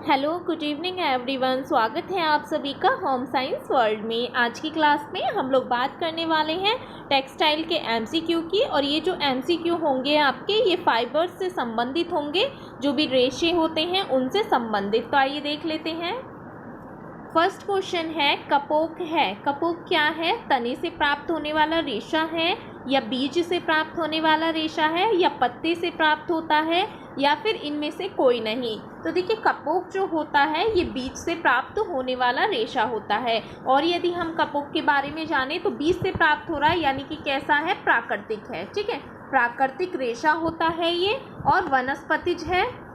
Hello good evening everyone. स्वागत है आप सभी का होम साइंस वर्ल्ड में। आज की क्लास में हम लोग बात करने वाले हैं टेक्सटाइल के एमसीक्यू की। और ये जो एमसीक्यू होंगे आपके, ये फाइबर्स से संबंधित होंगे, जो भी रेशे होते हैं उनसे संबंधित। तो आइए देख लेते हैं। फर्स्ट क्वेश्चन है, कपोक है। कपोक क्या है? तने से प्राप्त होने वाला रेशा है, या बीज से प्राप्त होने वाला रेशा है, या पत्ते से प्राप्त होता है, या फिर इनमें से कोई नहीं। तो देखिए, कपोक जो होता है ये बीज से प्राप्त होने वाला रेशा होता है। और यदि हम कपोक के बारे में जाने तो बीज से प्राप्त हो रहा है, यानी कि कैसा है? प्राकृतिक है। ठीक है, प्राकृतिक रेशा होता है ये, और वनस्पतिज है।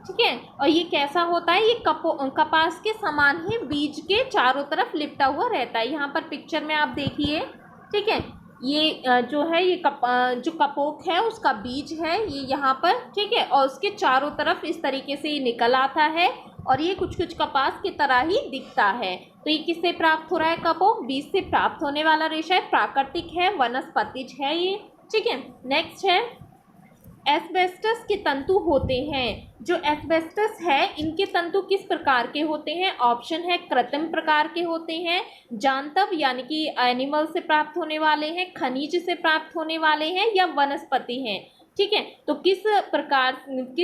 ठीक है, और ये कैसा होता है? ये कपास के समान ही बीज के चारों तरफ लिपटा हुआ रहता है। यहाँ पर पिक्चर में आप देखिए। ठीक है, ये जो है ये जो कपोक है उसका बीज है ये यहाँ पर। ठीक है, और उसके चारों तरफ इस तरीके से ये निकल आता है, और ये कुछ कुछ कपास की तरह ही दिखता है। तो ये किससे प्राप्त हो रहा है? कपोक बीज से प्राप्त होने वाला रेशा है, प्राकृतिक है, वनस्पतिज है ये। ठीक है, नेक्स्ट है, एस्बेस्टस के तंतु होते हैं। जो एस्बेस्टस है इनके तंतु किस प्रकार के होते हैं? ऑप्शन है, कृत्रिम प्रकार के होते हैं, जांतव यानी कि एनिमल से प्राप्त होने वाले हैं, खनिज से प्राप्त होने वाले हैं, या वनस्पति हैं। ठीक है, तो किस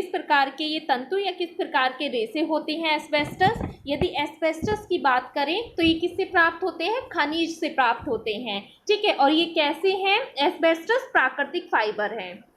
प्रकार के ये तंतु या किस प्रकार के रेशे होते हैं एस्बेस्टस? यदि एस्बेस्टस की बात करें तो ये किससे प्राप्त होते हैं? खनिज से प्राप्त होते हैं। ठीक है, और ये कैसे हैं? एस्बेस्टस प्राकृतिक फाइबर है,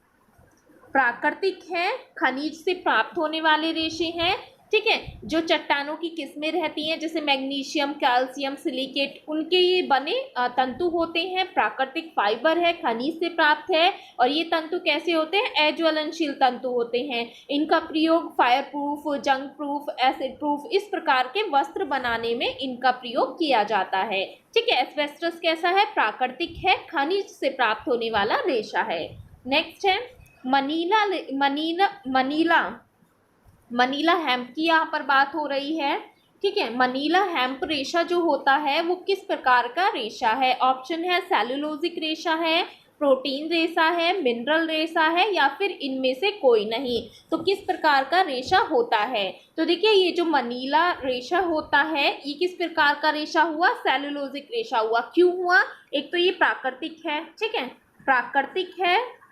प्राकृतिक है, खनिज से प्राप्त होने वाले रेशे हैं। ठीक है, जो चट्टानों की किस्में रहती हैं जैसे मैग्नीशियम, कैल्शियम, सिलिकेट, उनके ये बने तंतु होते हैं, प्राकृतिक फाइबर है, खनिज से प्राप्त है। और ये तंतु कैसे होते हैं? अज्वलनशील तंतु होते हैं। इनका प्रयोग फायर प्रूफ, जंग प्रूफ, एसिड प्रूफ, इस प्रकार के वस्त्र बनाने में इनका प्रयोग किया जाता है। ठीक है, एस्बेस्टस कैसा है? प्राकृतिक है, खनिज से प्राप्त होने वाला रेशा है। नेक्स्ट है, मनीला हेम्प की यहाँ पर बात हो रही है। ठीक है, मनीला हेम्प रेशा जो होता है वो किस प्रकार का रेशा है? ऑप्शन है, सेलुलोजिक रेशा है, प्रोटीन रेशा है, मिनरल रेशा है, या फिर इनमें से कोई नहीं। तो किस प्रकार का रेशा होता है? तो देखिए, ये जो मनीला रेशा होता है ये किस प्रकार का रेशा हुआ? सेलुलोजिक रेशा हुआ। क्यों हुआ? एक तो ये प्राकृतिक है। ठीक है, प्राकृतिक है,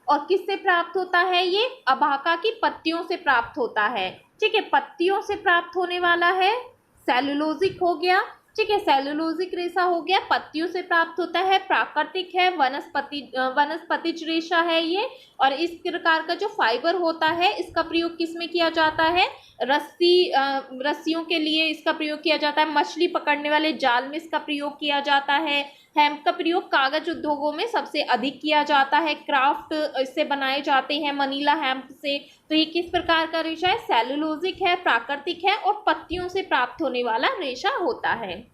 और किससे प्राप्त होता है? ये अभाका की पत्तियों से प्राप्त होता है। ठीक है, पत्तियों से प्राप्त होने वाला है, सेलुलोजिक हो गया। ठीक है, सेलुलोजिक रेशा हो गया, पत्तियों से प्राप्त होता है, प्राकृतिक है, वनस्पतिज रेशा है ये। और इस प्रकार का जो फाइबर होता है इसका प्रयोग किस में किया जाता है? रस्सियों के लिए इसका प्रयोग किया जाता है, मछली पकड़ने वाले जाल में इसका प्रयोग किया जाता है। हेम्प का प्रयोग कागज उद्योगों में सबसे अधिक किया जाता है, क्राफ्ट इससे बनाए जाते हैं मनीला हेम्प से। तो ये किस प्रकार का रेशा है? सेलुलोजिक है, प्राकृतिक है, और पत्तियों से प्राप्त होने वाला रेशा होता है।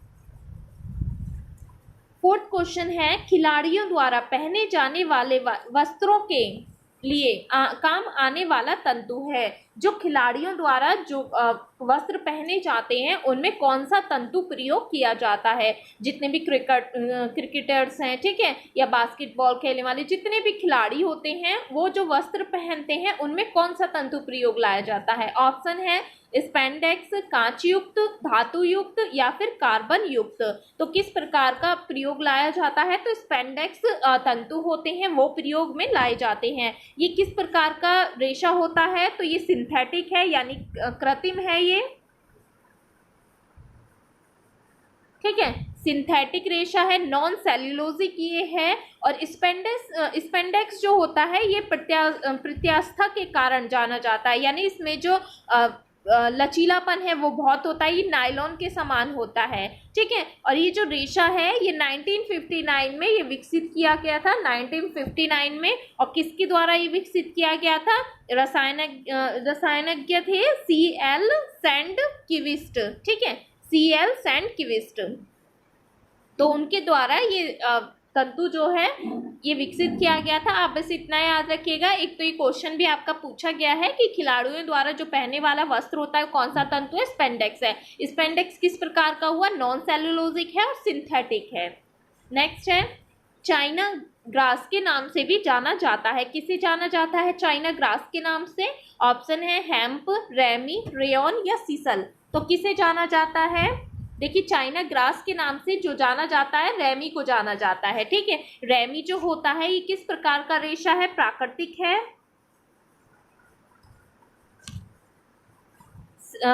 फोर्थ क्वेश्चन है, खिलाड़ियों द्वारा पहने जाने वाले वस्त्रों के लिए काम आने वाला तंतु है। जो खिलाड़ियों द्वारा जो वस्त्र पहने जाते हैं उनमें कौन सा तंतु प्रयोग किया जाता है? जितने भी क्रिकेटर्स हैं, ठीक है, या बास्केटबॉल खेलने वाले जितने भी खिलाड़ी होते हैं वो जो वस्त्र पहनते हैं उनमें कौन सा तंतु प्रयोग लाया जाता है? ऑप्शन है, स्पेंडेक्स, कांच युक्त, धातु युक्त, या फिर कार्बन युक्त। तो किस प्रकार का प्रयोग लाया जाता है? तो स्पेंडेक्स तंतु होते हैं वो प्रयोग में लाए जाते हैं। ये किस प्रकार का रेशा होता है? तो ये सिंथेटिक है, यानी कृत्रिम है ये। ठीक है, सिंथेटिक रेशा है, नॉन सेल्यूलोजिक ये है। और स्पेंडेक्स जो होता है ये प्रत्यास्था के कारण जाना जाता है, यानी इसमें जो लचीलापन है वो बहुत होता है, ये नायलॉन के समान होता है। ठीक है, और ये जो रेशा है ये 1959 में ये विकसित किया गया था, 1959 में। और किसके द्वारा ये विकसित किया गया था? रसायनज्ञ थे CL सैंडकिविस्ट। ठीक है, CL सैंडकिविस्ट, तो उनके द्वारा ये तंतु जो है ये विकसित किया गया था। आप बस इतना याद रखिएगा। एक तो ये क्वेश्चन भी आपका पूछा गया है कि खिलाड़ियों द्वारा जो पहनने वाला वस्त्र होता है कौन सा तंतु है? स्पेंडेक्स है। स्पेंडेक्स किस प्रकार का हुआ? नॉन सेलुलोजिक है और सिंथेटिक है। नेक्स्ट है, चाइना ग्रास के नाम से भी जाना जाता है। किसे जाना जाता है चाइना ग्रास के नाम से? ऑप्शन है हेम्प, रेमी, रेयन या सीसल। तो किसे जाना जाता है? देखिए चाइना ग्रास के नाम से जो जाना जाता है रेमी को जाना जाता है। ठीक है, रेमी जो होता है ये किस प्रकार का रेशा है? प्राकृतिक है,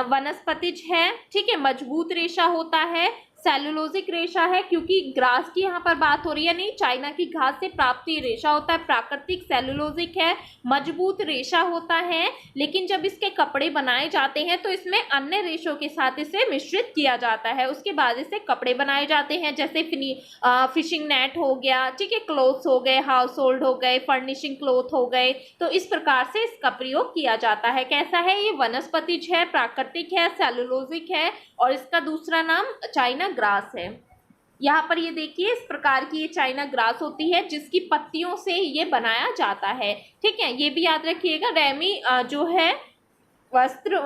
वनस्पतिज है, ठीक है, मजबूत रेशा होता है, सेलुलोजिक रेशा है, क्योंकि ग्रास की यहाँ पर बात हो रही है, नहीं चाइना की घास से प्राप्त ये रेशा होता है, प्राकृतिक सेलुलोजिक है, मजबूत रेशा होता है। लेकिन जब इसके कपड़े बनाए जाते हैं तो इसमें अन्य रेशों के साथ इसे मिश्रित किया जाता है, उसके बाद इसे कपड़े बनाए जाते हैं, जैसे फिशिंग नेट हो गया, ठीक है, क्लोथ्स हो गए, हाउस होल्ड हो गए, फर्निशिंग क्लोथ हो गए। तो इस प्रकार से इसका प्रयोग किया जाता है। कैसा है ये? वनस्पतिज है, प्राकृतिक है, सेलुलोजिक है और इसका दूसरा नाम चाइना ग्रास है। यहाँ पर ये देखिए इस प्रकार की ये चाइना ग्रास होती है जिसकी पत्तियों से ये बनाया जाता है। ठीक है, ये भी याद रखिएगा। रेमी जो है वस्त्र,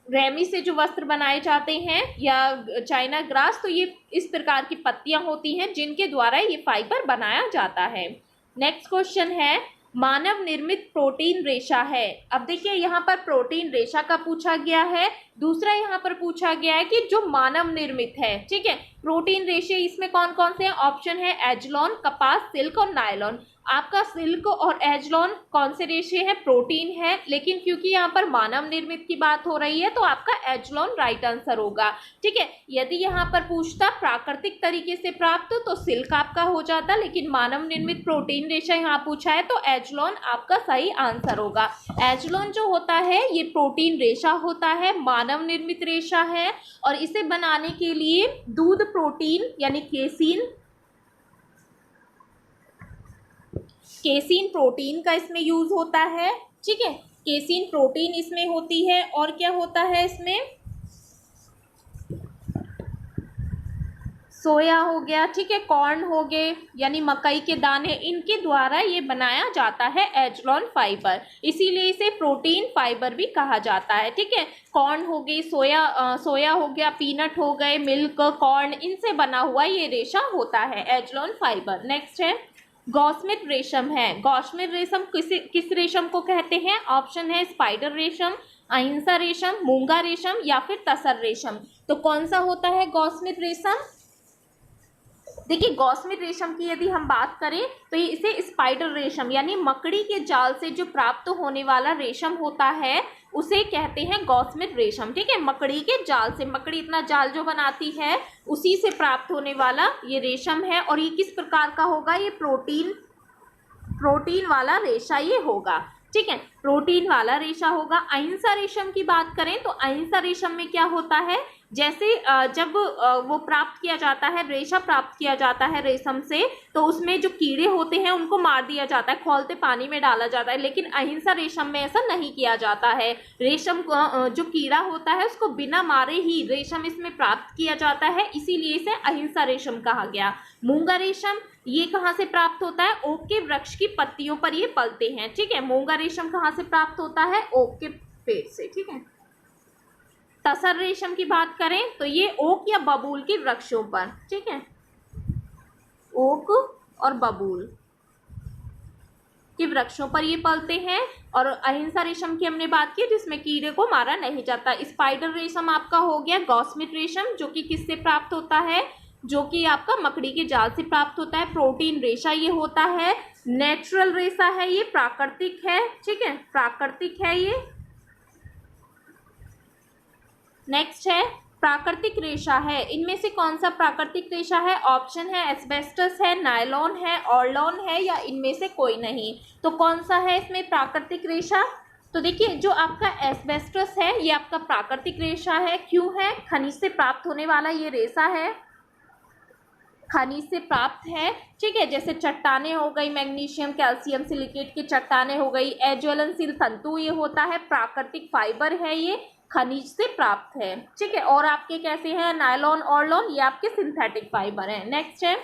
रेमी से जो वस्त्र बनाए जाते हैं या चाइना ग्रास, तो ये इस प्रकार की पत्तियां होती हैं जिनके द्वारा ये फाइबर बनाया जाता है। नेक्स्ट क्वेश्चन है मानव निर्मित प्रोटीन रेशा है। अब देखिए यहाँ पर प्रोटीन रेशा का पूछा गया है, दूसरा यहाँ पर पूछा गया है कि जो मानव निर्मित है। ठीक है, प्रोटीन रेशे इसमें कौन कौन से हैं? ऑप्शन है एजलॉन, कपास, सिल्क और नायलॉन। आपका सिल्क और एजलॉन कौन से रेशे हैं? प्रोटीन है, लेकिन क्योंकि यहाँ पर मानव निर्मित की बात हो रही है तो आपका एजलॉन राइट आंसर होगा। ठीक है, यदि यहाँ पर पूछता प्राकृतिक तरीके से प्राप्त तो सिल्क आपका हो जाता, लेकिन मानव निर्मित प्रोटीन रेशा यहाँ पूछा है तो एजलॉन आपका सही आंसर होगा। एजलॉन जो होता है ये प्रोटीन रेशा होता है, मानव निर्मित रेशा है और इसे बनाने के लिए दूध प्रोटीन यानी केसीन प्रोटीन का इसमें यूज होता है। ठीक है, केसीन प्रोटीन इसमें होती है और क्या होता है इसमें? सोया हो गया, ठीक है, कॉर्न हो गए यानी मकई के दाने, इनके द्वारा ये बनाया जाता है एजलॉन फाइबर, इसीलिए इसे प्रोटीन फाइबर भी कहा जाता है। ठीक है, कॉर्न हो गई, सोया हो गया, पीनट हो गए, मिल्क, कॉर्न, इनसे बना हुआ ये रेशा होता है एजलॉन फाइबर। नेक्स्ट है गॉसमिट रेशम है। गॉसमिट रेशम किस रेशम को कहते हैं? ऑप्शन है स्पाइडर रेशम, अहिंसा रेशम, मूंगा रेशम या फिर तसर रेशम। तो कौन सा होता है गॉसमिट रेशम? देखिए गॉसमिट रेशम की यदि हम बात करें तो ये इसे स्पाइडर रेशम यानी मकड़ी के जाल से जो प्राप्त होने वाला रेशम होता है उसे कहते हैं गॉसमिट रेशम। ठीक है, मकड़ी के जाल से, मकड़ी इतना जाल जो बनाती है उसी से प्राप्त होने वाला ये रेशम है। और ये किस प्रकार का होगा? ये प्रोटीन वाला रेशा ये होगा। ठीक है, प्रोटीन वाला रेशा होगा। अहिंसा रेशम की बात करें तो अहिंसा रेशम में क्या होता है? जैसे जब वो प्राप्त किया जाता है, रेशा प्राप्त किया जाता है रेशम से, तो उसमें जो कीड़े होते हैं उनको मार दिया जाता है, खौलते पानी में डाला जाता है। लेकिन अहिंसा रेशम में ऐसा नहीं किया जाता है। रेशम जो कीड़ा होता है उसको बिना मारे ही रेशम इसमें प्राप्त किया जाता है, इसीलिए इसे अहिंसा रेशम कहा गया। मूंगा रेशम ये कहाँ से प्राप्त होता है? ओक के वृक्ष की पत्तियों पर ये पलते हैं। ठीक है, मूंगा रेशम कहाँ से प्राप्त होता है? ओक के पेड़ से। ठीक है, तसर रेशम की बात करें तो ये ओक या बबूल के वृक्षों पर, ठीक है, ओक और बबूल के वृक्षों पर ये पलते हैं। और अहिंसा रेशम की हमने बात की जिसमें कीड़े को मारा नहीं जाता। स्पाइडर रेशम आपका हो गया गॉसमिट रेशम, जो कि किससे प्राप्त होता है? जो कि आपका मकड़ी के जाल से प्राप्त होता है। प्रोटीन रेशा ये होता है, नेचुरल रेशा है ये, प्राकृतिक है। ठीक है, प्राकृतिक है ये। नेक्स्ट है प्राकृतिक रेशा है। इनमें से कौन सा प्राकृतिक रेशा है? ऑप्शन है एस्बेस्टस है, नायलॉन है, ऑर्लॉन है या इनमें से कोई नहीं। तो कौन सा है इसमें प्राकृतिक रेशा? तो देखिए जो आपका एस्बेस्टस है ये आपका प्राकृतिक रेशा है। क्यों है? खनिज से प्राप्त होने वाला ये रेशा है, खनिज से प्राप्त है। ठीक है, जैसे चट्टाने हो गई, मैग्नीशियम, कैल्शियम सिलिकेट की चट्टाने हो गई, अज्वलनशील तंतु ये होता है, प्राकृतिक फाइबर है, ये खनिज से प्राप्त है। ठीक है, और आपके कैसे हैं? नायलॉन, ऑर्लॉन, ये आपके सिंथेटिक फाइबर हैं। नेक्स्ट है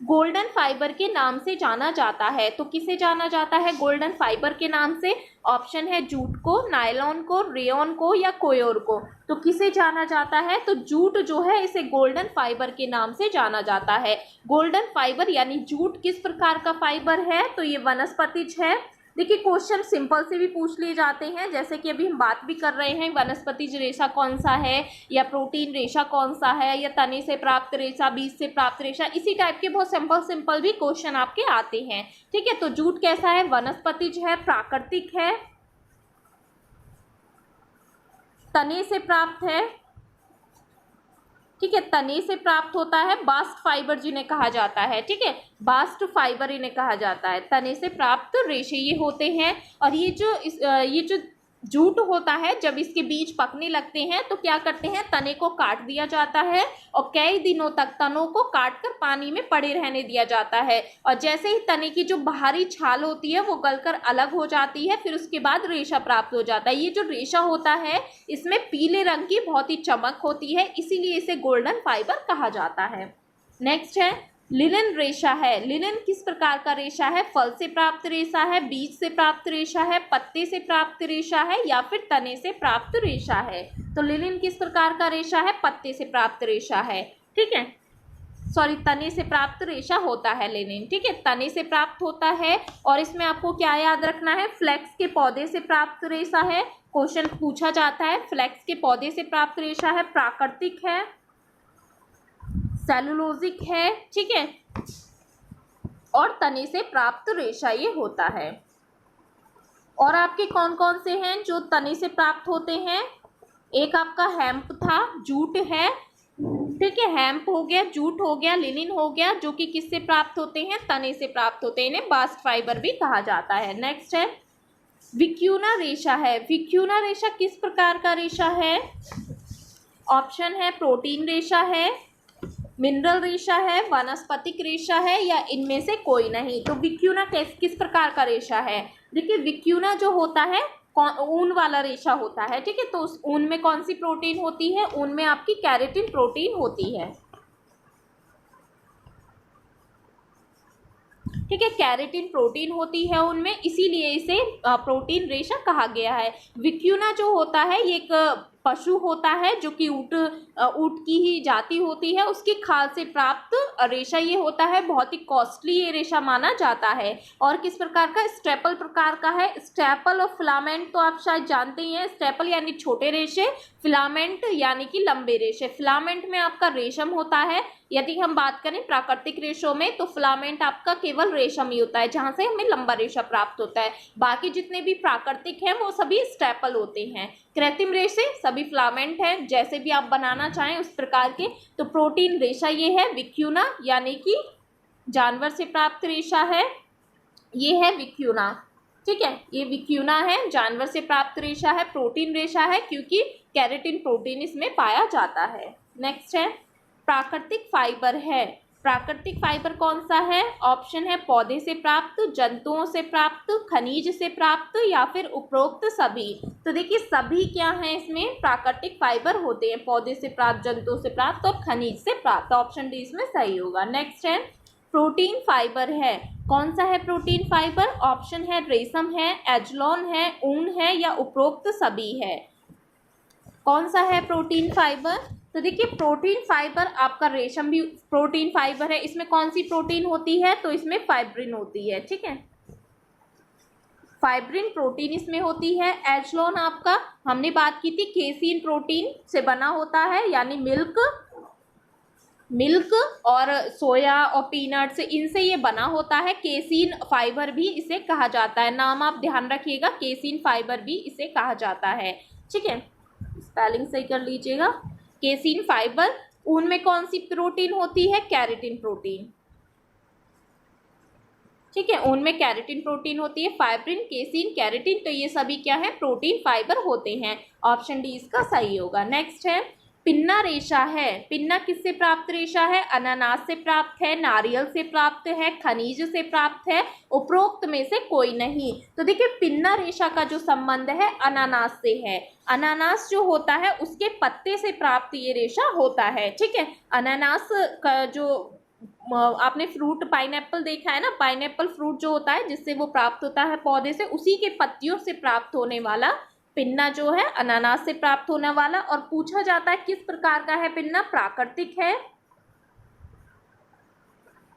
गोल्डन फाइबर के नाम से जाना जाता है। तो किसे जाना जाता है गोल्डन फाइबर के नाम से? ऑप्शन है जूट को, नायलॉन को, रेयॉन को या कोयोर को। तो किसे जाना जाता है? तो जूट जो है इसे गोल्डन फाइबर के नाम से जाना जाता है। गोल्डन फाइबर यानी जूट किस प्रकार का फाइबर है? तो ये वनस्पतिज है। देखिए क्वेश्चन सिंपल से भी पूछ लिए जाते हैं, जैसे कि अभी हम बात भी कर रहे हैं वनस्पतिज रेशा कौन सा है, या प्रोटीन रेशा कौन सा है, या तने से प्राप्त रेशा, बीज से प्राप्त रेशा, इसी टाइप के बहुत सिंपल सिंपल भी क्वेश्चन आपके आते हैं। ठीक है, तो जूट कैसा है? वनस्पतिज है, प्राकृतिक है, तने से प्राप्त है। ठीक है, तने से प्राप्त होता है, बास्ट फाइबर जिन्हें कहा जाता है। ठीक है, बास्ट फाइबर इन्हें कहा जाता है। तने से प्राप्त रेशे ये होते हैं। और ये जो जूट होता है, जब इसके बीज पकने लगते हैं तो क्या करते हैं? तने को काट दिया जाता है और कई दिनों तक तनों को काटकर पानी में पड़े रहने दिया जाता है। और जैसे ही तने की जो बाहरी छाल होती है वो गलकर अलग हो जाती है, फिर उसके बाद रेशा प्राप्त हो जाता है। ये जो रेशा होता है इसमें पीले रंग की बहुत ही चमक होती है, इसीलिए इसे गोल्डन फाइबर कहा जाता है। नेक्स्ट है लिनन रेशा है। लिनन किस प्रकार का रेशा है? फल से प्राप्त रेशा है, बीज से प्राप्त रेशा है, पत्ते से प्राप्त रेशा है या फिर तने से प्राप्त रेशा है? तो लिनन किस प्रकार का रेशा है? पत्ते से प्राप्त रेशा है। ठीक है, सॉरी, तने से प्राप्त रेशा होता है लिनन। ठीक है, तने से प्राप्त होता है। और इसमें आपको क्या याद रखना है? फ्लेक्स के पौधे से प्राप्त रेशा है। क्वेश्चन पूछा जाता है, फ्लेक्स के पौधे से प्राप्त रेशा है, प्राकृतिक है, सेलुलोजिक है। ठीक है, और तने से प्राप्त रेशा ये होता है। और आपके कौन कौन से हैं जो तने से प्राप्त होते हैं? एक आपका हेम्प था, जूट है। ठीक है, हेम्प हो गया, जूट हो गया, लिनिन हो गया, जो कि किससे प्राप्त होते हैं? तने से प्राप्त होते हैं। इन्हें बास्ट फाइबर भी कहा जाता है। नेक्स्ट है विक्यूना रेशा है। विक्यूना रेशा किस प्रकार का रेशा है? ऑप्शन है प्रोटीन रेशा है, मिनरल रेशा है, वनस्पतिक रेशा है या इनमें से कोई नहीं। तो विक्यूना किस प्रकार का रेशा है? देखिए विक्यूना जो होता है ऊन वाला रेशा होता है। ठीक है, तो उस ऊन में कौन सी प्रोटीन होती है? ऊन में आपकी केराटिन प्रोटीन होती है। ठीक है, केराटिन प्रोटीन होती है उनमें, इसीलिए इसे प्रोटीन रेशा कहा गया है। विक्यूना जो होता है ये एक पशु होता है जो कि ऊंट की ही जाति होती है, उसकी खाल से प्राप्त रेशा ये होता है। बहुत ही कॉस्टली ये रेशा माना जाता है। और किस प्रकार का? स्टेपल प्रकार का है। स्टेपल और फिलामेंट तो आप शायद जानते ही हैं। स्टेपल यानी छोटे रेशे, फिलामेंट यानी कि लंबे रेशे। फिलामेंट में आपका रेशम होता है। यदि हम बात करें प्राकृतिक रेशों में तो फिलामेंट आपका केवल रेशम ही होता है, जहां से हमें लंबा रेशा प्राप्त होता है। बाकी जितने भी प्राकृतिक हैं वो सभी स्टेपल होते हैं। कृत्रिम रेशे सभी फिलामेंट हैं, जैसे भी आप बनाना चाहें उस प्रकार के। तो प्रोटीन रेशा ये है विक्यूना, यानी कि जानवर से प्राप्त रेशा है। ये है विक्यूना। ठीक है, ये विक्यूना है, जानवर से प्राप्त रेशा है, प्रोटीन रेशा है क्योंकि केराटिन प्रोटीन इसमें पाया जाता है। नेक्स्ट है प्राकृतिक फाइबर है। प्राकृतिक फाइबर कौन सा है? ऑप्शन है पौधे से प्राप्त, जंतुओं से प्राप्त, खनिज से प्राप्त या फिर उपरोक्त सभी। तो देखिए सभी क्या है इसमें प्राकृतिक फाइबर होते हैं, पौधे से प्राप्त, जंतुओं से प्राप्त और खनिज से प्राप्त। ऑप्शन डी इसमें सही होगा। नेक्स्ट है प्रोटीन फाइबर है। कौन सा है प्रोटीन फाइबर? ऑप्शन है रेशम है, एजलोन है, ऊन है या उपरोक्त सभी है। कौन सा है प्रोटीन फाइबर? तो देखिए प्रोटीन फाइबर आपका रेशम भी प्रोटीन फाइबर है। इसमें कौन सी प्रोटीन होती है? तो इसमें फाइब्रिन होती है। ठीक है, फाइब्रिन प्रोटीन इसमें होती है। एजलोन आपका हमने बात की थी केसीन प्रोटीन से बना होता है, यानी मिल्क और सोया और पीनट्स इनसे ये बना होता है। केसीन फाइबर भी इसे कहा जाता है। नाम आप ध्यान रखिएगा, केसीन फाइबर भी इसे कहा जाता है। ठीक है, स्पेलिंग सही कर लीजिएगा। Casein fibre. ऊन में कौन सी प्रोटीन होती है? Keratin protein. ठीक है, ऊन में केराटिन प्रोटीन होती है। फाइब्रिन, केसीन, केराटिन, तो ये सभी क्या है? प्रोटीन फाइबर होते हैं। ऑप्शन डी इसका सही होगा। नेक्स्ट है पिन्ना रेशा है। पिन्ना किससे प्राप्त रेशा है? अनानास से प्राप्त है, नारियल से प्राप्त है, खनिज से प्राप्त है, उपरोक्त में से कोई नहीं। तो देखिए पिन्ना रेशा का जो संबंध है अनानास से है। अनानास जो होता है उसके पत्ते से प्राप्त ये रेशा होता है। ठीक है, अनानास का जो आपने फ्रूट पाइनएप्पल देखा है ना, पाइनएप्पल फ्रूट जो होता है जिससे वो प्राप्त होता है पौधे से, उसी के पत्तियों से प्राप्त होने वाला पिन्ना जो है अनानास से प्राप्त होने वाला। और पूछा जाता है किस प्रकार का है पिन्ना, प्राकृतिक है,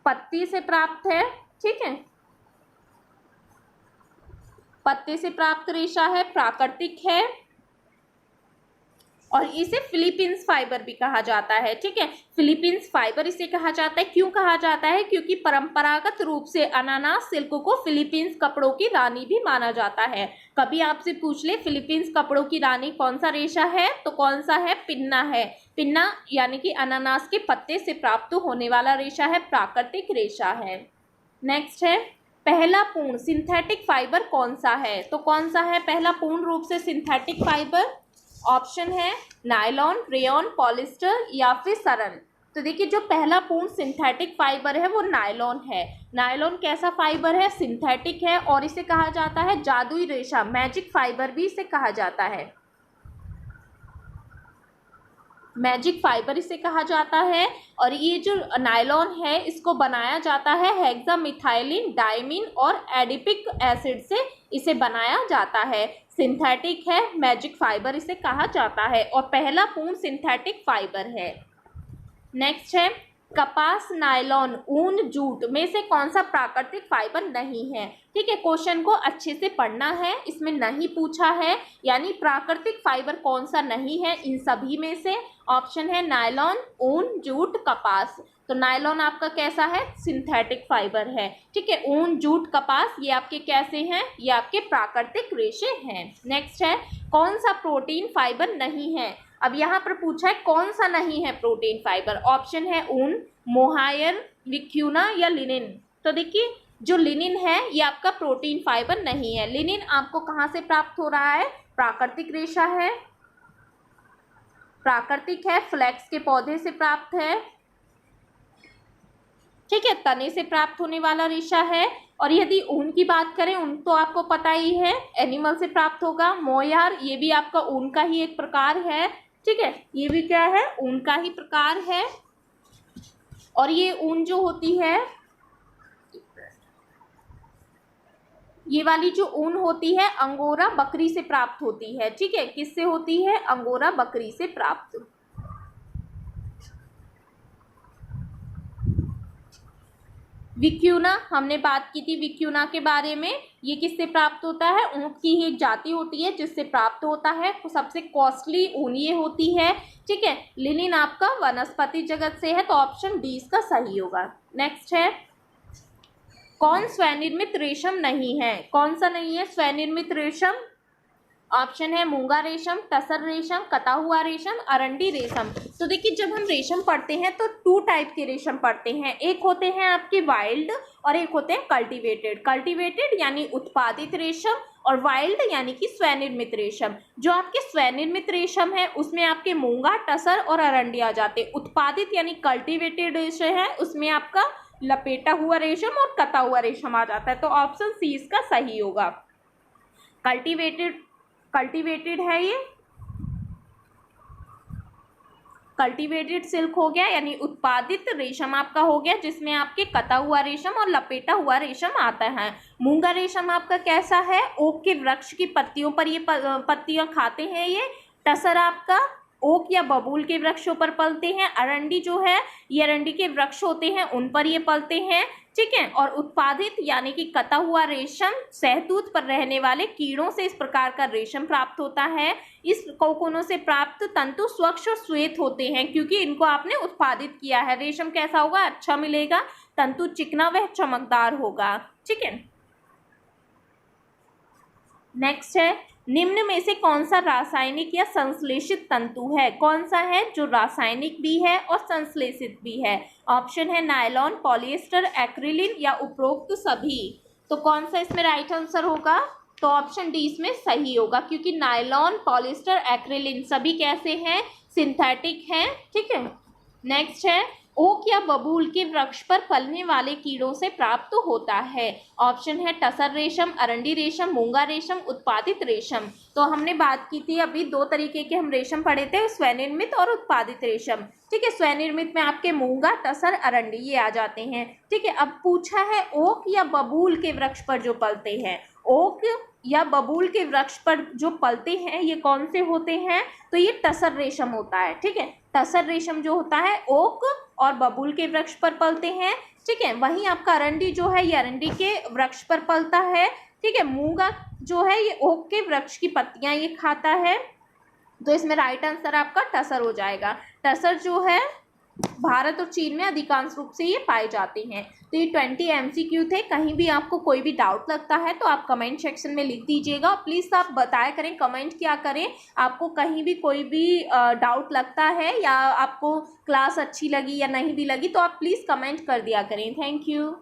पत्ती से प्राप्त है, ठीक है, पत्ते से प्राप्त रेशा है, प्राकृतिक है, और इसे फिलीपींस फाइबर भी कहा जाता है, ठीक है। फिलीपींस फाइबर इसे कहा जाता है, क्यों कहा जाता है, क्योंकि परंपरागत रूप से अनानास सिल्क को फिलीपींस कपड़ों की रानी भी माना जाता है। कभी आपसे पूछ ले फिलीपींस कपड़ों की रानी कौन सा रेशा है, तो कौन सा है, पिन्ना है। पिन्ना यानी कि अनानास के पत्ते से प्राप्त होने वाला रेशा है, प्राकृतिक रेशा है। नेक्स्ट है, पहला पूर्ण सिंथेटिक फाइबर कौन सा है, तो कौन सा है पहला पूर्ण रूप से सिंथेटिक फाइबर, ऑप्शन है नायलॉन, रेयॉन, पॉलिस्टर या फिर सरन। तो देखिए जो पहला पूर्ण सिंथेटिक फाइबर है वो नायलॉन है। नायलॉन कैसा फाइबर है, सिंथेटिक है, और इसे कहा जाता है जादुई रेशा, मैजिक फाइबर भी इसे कहा जाता है, मैजिक फाइबर इसे कहा जाता है। और ये जो नायलॉन है इसको बनाया जाता है हेक्सामिथाइलिन, डायमीन और एडिपिक एसिड से इसे बनाया जाता है। सिंथेटिक है, मैजिक फाइबर इसे कहा जाता है, और पहला पूर्ण सिंथेटिक फाइबर है। नेक्स्ट है, कपास, नायलॉन, ऊन, जूट में से कौन सा प्राकृतिक फाइबर नहीं है, ठीक है। क्वेश्चन को अच्छे से पढ़ना है, इसमें नहीं पूछा है, यानी प्राकृतिक फाइबर कौन सा नहीं है इन सभी में से। ऑप्शन है नायलॉन, ऊन, जूट, कपास। तो नायलॉन आपका कैसा है, सिंथेटिक फाइबर है, ठीक है। ऊन, जूट, कपास ये आपके कैसे हैं, ये आपके प्राकृतिक रेशे हैं। नेक्स्ट है, कौन सा प्रोटीन फाइबर नहीं है। अब यहाँ पर पूछा है कौन सा नहीं है प्रोटीन फाइबर। ऑप्शन है ऊन, मोहायर, विक्यूना या लिनिन। तो देखिए जो लिनिन है ये आपका प्रोटीन फाइबर नहीं है। लिनिन आपको कहाँ से प्राप्त हो रहा है, प्राकृतिक रेशा है, प्राकृतिक है, फ्लैक्स के पौधे से प्राप्त है, ठीक है, तने से प्राप्त होने वाला रेशा है। और यदि ऊन की बात करें, ऊन तो आपको पता ही है एनिमल से प्राप्त होगा। मोहायर ये भी आपका ऊन का ही एक प्रकार है, ठीक है, ये भी क्या है, ऊन का ही प्रकार है। और ये ऊन जो होती है, ये वाली जो ऊन होती है अंगोरा बकरी से प्राप्त होती है, ठीक है, किससे होती है, अंगोरा बकरी से प्राप्त। विक्यूना हमने बात की थी विक्यूना के बारे में, ये किससे प्राप्त होता है, ऊंट की ही एक जाति होती है जिससे प्राप्त होता है, तो सबसे कॉस्टली ऊन ये होती है, ठीक है। लिनिन आपका वनस्पति जगत से है, तो ऑप्शन डी इसका सही होगा। नेक्स्ट है, कौन स्वनिर्मित रेशम नहीं है, कौन सा नहीं है स्वनिर्मित रेशम। ऑप्शन है मूंगा रेशम, टसर रेशम, कटा हुआ रेशम, अरंडी रेशम। तो देखिए जब हम रेशम पढ़ते हैं तो 2 टाइप के रेशम पढ़ते हैं, एक होते हैं आपके वाइल्ड और एक होते हैं कल्टीवेटेड। कल्टीवेटेड यानी उत्पादित रेशम और वाइल्ड यानी कि स्वनिर्मित रेशम। जो आपके स्वनिर्मित रेशम है उसमें आपके मूंगा, टसर और अरंडी आ जाते। उत्पादित यानी कल्टीवेटेड रेशम है उसमें आपका लपेटा हुआ रेशम और कटा हुआ रेशम आ जाता है। तो ऑप्शन सी इसका सही होगा। कल्टीवेटेड है ये, कल्टीवेटेड सिल्क हो गया यानी उत्पादित रेशम आपका हो गया, जिसमें आपके कटा हुआ रेशम और लपेटा हुआ रेशम आता है। मूंगा रेशम आपका कैसा है, ओक के वृक्ष की पत्तियों पर ये पत्तियां खाते हैं ये। टसर आपका ओक या बबूल के वृक्षों पर पलते हैं। अरंडी जो है ये अरंडी के वृक्ष होते हैं उन पर ये पलते हैं, ठीक है। और उत्पादित यानी कि कटा हुआ रेशम शहतूत पर रहने वाले कीड़ों से इस प्रकार का रेशम प्राप्त होता है। इस कोकोनों से प्राप्त तंतु स्वच्छ और श्वेत होते हैं क्योंकि इनको आपने उत्पादित किया है। रेशम कैसा होगा, अच्छा मिलेगा, तंतु चिकना व चमकदार होगा, ठीक है। नेक्स्ट है, निम्न में से कौन सा रासायनिक या संश्लेषित तंतु है, कौन सा है जो रासायनिक भी है और संश्लेषित भी है। ऑप्शन है नायलॉन, पॉलिएस्टर, एक्रिलिन या उपरोक्त सभी। तो कौन सा इसमें राइट आंसर होगा, तो ऑप्शन डी इसमें सही होगा क्योंकि नायलॉन, पॉलिएस्टर, एक्रिलिन सभी कैसे हैं, सिंथेटिक हैं, ठीक है। नेक्स्ट है, ओक या बबूल के वृक्ष पर पलने वाले कीड़ों से प्राप्त होता है। ऑप्शन है टसर रेशम, अरंडी रेशम, मूंगा रेशम, उत्पादित रेशम। तो हमने बात की थी अभी, दो तरीके के हम रेशम पढ़े थे, स्वनिर्मित और उत्पादित रेशम। ठीक है, स्वनिर्मित में आपके मूंगा, टसर, अरंडी ये आ जाते हैं। ठीक है, अब पूछा है ओक या बबूल के वृक्ष पर जो पलते हैं, ओक या बबूल के वृक्ष पर जो पलते हैं ये कौन से होते हैं, तो ये टसर रेशम होता है। ठीक है, टसर रेशम जो होता है ओक और बबूल के वृक्ष पर पलते हैं। ठीक है, वहीं आपका अरंडी जो है ये अरंडी के वृक्ष पर पलता है। ठीक है, मूंगा जो है ये ओक के वृक्ष की पत्तियां ये खाता है। तो इसमें राइट आंसर आपका टसर हो जाएगा। टसर जो है भारत और चीन में अधिकांश रूप से ये पाए जाते हैं। तो ये 20 MCQ थे। कहीं भी आपको कोई भी डाउट लगता है तो आप कमेंट सेक्शन में लिख दीजिएगा। प्लीज़ आप बताया करें, कमेंट किया करें, आपको कहीं भी कोई भी डाउट लगता है या आपको क्लास अच्छी लगी या नहीं भी लगी तो आप प्लीज़ कमेंट कर दिया करें। Thank you.